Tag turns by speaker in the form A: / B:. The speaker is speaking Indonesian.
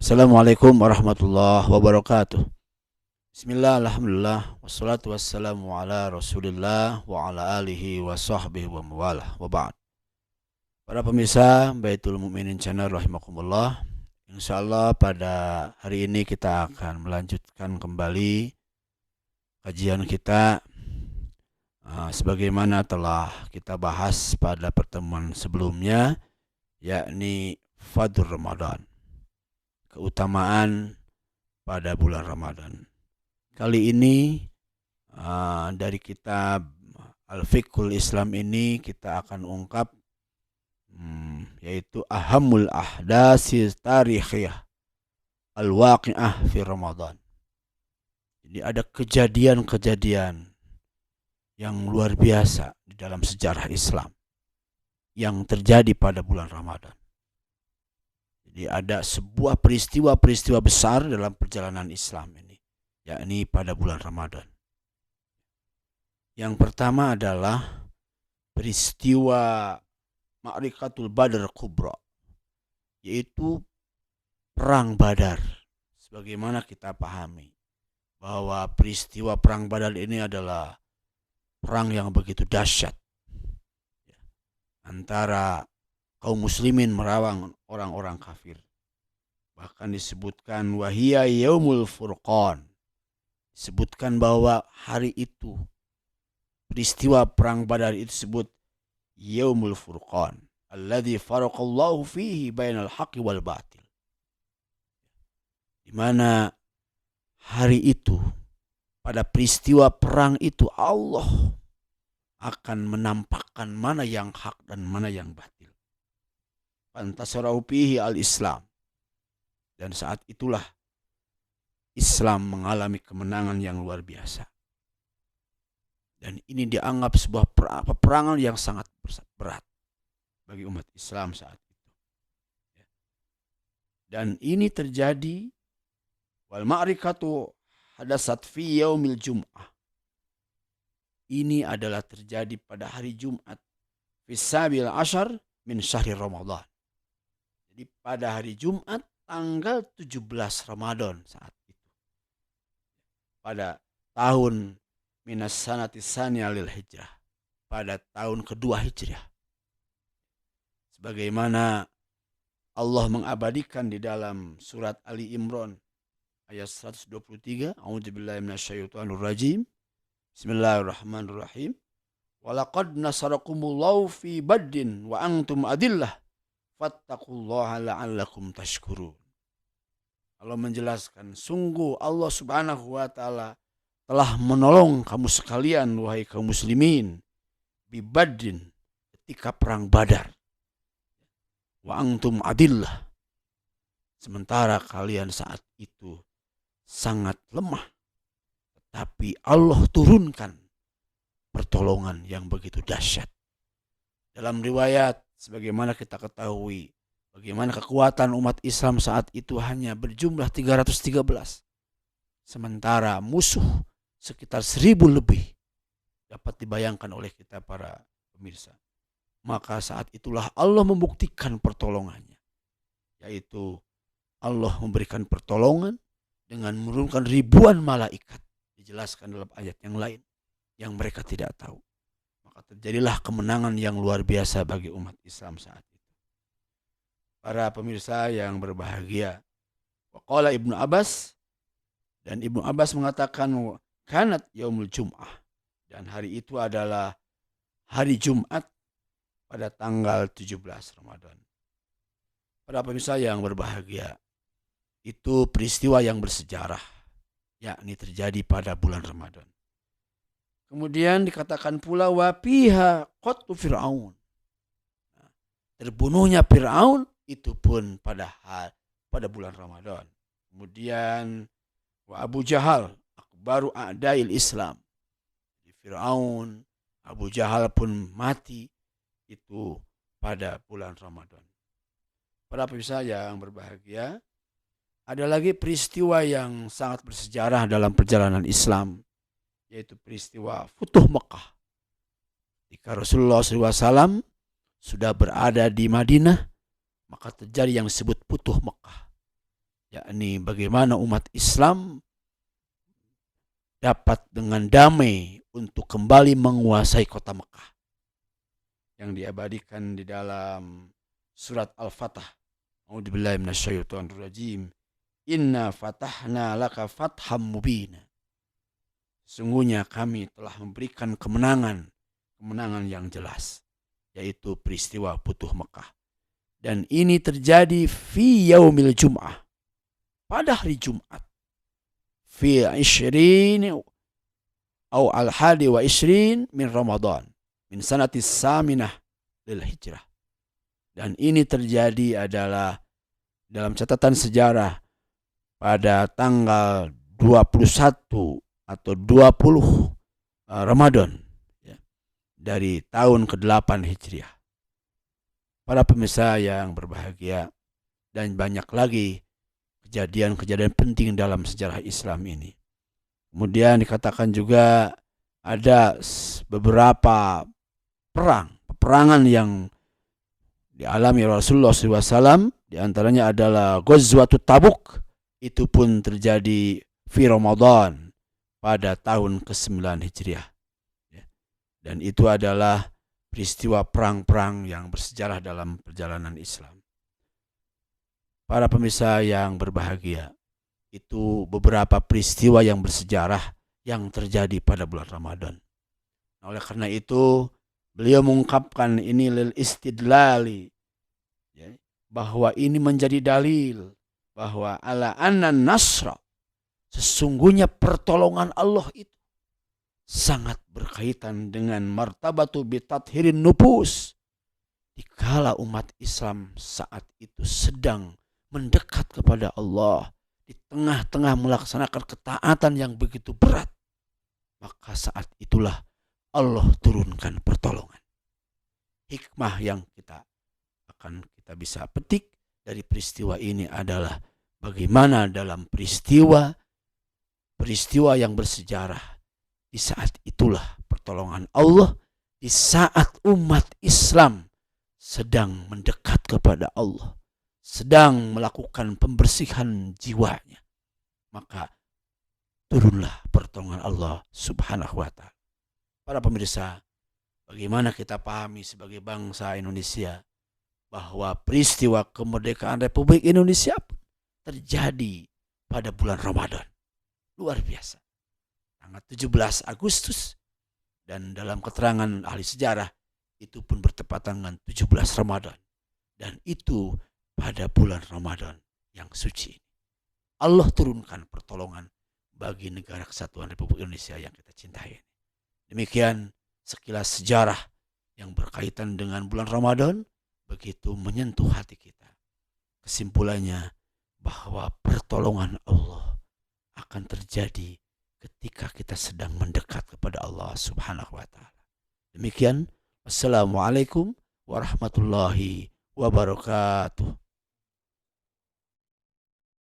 A: Assalamualaikum warahmatullahi wabarakatuh. Bismillah, alhamdulillah, wassalatu wassalamu ala rasulillah wa ala alihi wa sahbihi wa mawalah wa ba'd. Para pemirsa Baitul Mukminin Channel rahimakumullah, insyaallah pada hari ini kita akan melanjutkan kembali kajian kita sebagaimana telah kita bahas pada pertemuan sebelumnya, yakni Fadl Ramadan, keutamaan pada bulan Ramadan. Kali ini dari kitab Al-Fiqhul Islam ini kita akan ungkap yaitu ahamul ahdasi tarikhiyah al-waqi'ah fi Ramadan. Jadi ada kejadian-kejadian yang luar biasa di dalam sejarah Islam yang terjadi pada bulan Ramadan. Jadi ada sebuah peristiwa-peristiwa besar dalam perjalanan Islam ini, yakni pada bulan Ramadan. Yang pertama adalah peristiwa Ma'rikatul Badr Kubra, yaitu Perang Badar. Sebagaimana kita pahami bahwa peristiwa Perang Badar ini adalah perang yang begitu dahsyat antara kaum muslimin melawan orang-orang kafir. Bahkan disebutkan wahiyya yaumul furqan. Disebutkan bahwa hari itu, peristiwa perang Badar itu disebut yaumul furqan, alladzi faraqallahu fihi bainal haqqi wal batil. Di mana hari itu, pada peristiwa perang itu, Allah akan menampakkan mana yang hak dan mana yang batil. Fantasarau fihi al-Islam. Dan saat itulah Islam mengalami kemenangan yang luar biasa. Dan ini dianggap sebuah peperangan yang sangat berat bagi umat Islam saat itu. Dan ini terjadi wal ma'rikatu hadasat fi yaumil jum'ah. Ini adalah terjadi pada hari Jumat fi sabil ashar min syahri Ramadan. Jadi pada hari Jumat tanggal 17 Ramadan saat itu. Pada tahun minas sanati tsaniyah lil hijrah. Pada tahun kedua hijrah. Sebagaimana Allah mengabadikan di dalam surat Ali Imran ayat 123, a'udzubillahi minasyaitonir rajim. Bismillahirrahmanirrahim. Walaqad nasarakumullahu fi Badrin wa antum adillah. Fattaqullaha la'allakum tashkurun. Allah menjelaskan, sungguh Allah Subhanahu wa taala telah menolong kamu sekalian wahai kaum muslimin bi Badrin, ketika perang Badar. Wa antum adillah, sementara kalian saat itu sangat lemah, tetapi Allah turunkan pertolongan yang begitu dahsyat. Dalam riwayat sebagaimana kita ketahui, bagaimana kekuatan umat Islam saat itu hanya berjumlah 313. Sementara musuh sekitar 1000 lebih. Dapat dibayangkan oleh kita para pemirsa. Maka saat itulah Allah membuktikan pertolongannya. Yaitu Allah memberikan pertolongan dengan menurunkan ribuan malaikat. Dijelaskan dalam ayat yang lain yang mereka tidak tahu. Maka terjadilah kemenangan yang luar biasa bagi umat Islam saat itu. Para pemirsa yang berbahagia, waqala Ibnu Abbas, dan Ibnu Abbas mengatakan kanat yaumul jum'ah, dan hari itu adalah hari Jumat pada tanggal 17 Ramadan. Para pemirsa yang berbahagia, itu peristiwa yang bersejarah, yakni terjadi pada bulan Ramadan. Kemudian dikatakan pula wafiha qatlu Fir'aun. Terbunuhnya Fir'aun itu pun pada bulan Ramadan. Kemudian wa Abu Jahal akbaru a'dail Islam. Fir'aun, Abu Jahal pun mati itu pada bulan Ramadan. Para pemirsa yang berbahagia, ada lagi peristiwa yang sangat bersejarah dalam perjalanan Islam, yaitu peristiwa Futuh Mekah. Jika Rasulullah SAW sudah berada di Madinah, maka terjadi yang disebut Futuh Mekah. yakni bagaimana umat Islam dapat dengan damai untuk kembali menguasai kota Mekah, yang diabadikan di dalam surat Al-Fatah. A'udzubillahi minasyaitonirrajim. Inna fatahna laka fatham mubina. Sungguhnya kami telah memberikan kemenangan yang jelas, yaitu peristiwa Futuh Mekah. Dan ini terjadi fi yaumil Jum'ah, pada hari Jumat. Fi 20 atau al-hadi wa 20 min Ramadan min sanati saminah lil hijrah. Dan ini terjadi adalah dalam catatan sejarah pada tanggal 21 atau 20 Ramadan ya, dari tahun ke-8 Hijriah. Para pemirsa yang berbahagia, dan banyak lagi kejadian-kejadian penting dalam sejarah Islam ini. Kemudian dikatakan juga ada beberapa peperangan yang dialami Rasulullah SAW. Di antaranya adalah Ghazwatut Tabuk. Itu pun terjadi fi Ramadan pada tahun ke-9 Hijriah. Dan itu adalah peristiwa perang-perang yang bersejarah dalam perjalanan Islam. Para pemirsa yang berbahagia, itu beberapa peristiwa yang bersejarah yang terjadi pada bulan Ramadan. Oleh karena itu, beliau mengungkapkan ini lil istidlali, bahwa ini menjadi dalil bahwa ala anna nasra, sesungguhnya pertolongan Allah itu sangat berkaitan dengan martabatu bitathirin nufus. Dikala umat Islam saat itu sedang mendekat kepada Allah, di tengah-tengah melaksanakan ketaatan yang begitu berat, maka saat itulah Allah turunkan pertolongan. Hikmah yang kita bisa petik dari peristiwa ini adalah bagaimana dalam peristiwa yang bersejarah, di saat itulah pertolongan Allah, di saat umat Islam sedang mendekat kepada Allah, sedang melakukan pembersihan jiwanya, maka turunlah pertolongan Allah Subhanahu wa ta'ala. Para pemirsa, bagaimana kita pahami sebagai bangsa Indonesia bahwa peristiwa kemerdekaan Republik Indonesia terjadi pada bulan Ramadan. Luar biasa. Tanggal 17 Agustus. Dan dalam keterangan ahli sejarah, itu pun bertepatan dengan 17 Ramadan. Dan itu pada bulan Ramadan yang suci. Allah turunkan pertolongan bagi negara kesatuan Republik Indonesia yang kita cintai. Demikian sekilas sejarah yang berkaitan dengan bulan Ramadan, begitu menyentuh hati kita. Kesimpulannya bahwa pertolongan Allah akan terjadi ketika kita sedang mendekat kepada Allah Subhanahu wa ta'ala. Demikian, Assalamualaikum warahmatullahi wabarakatuh.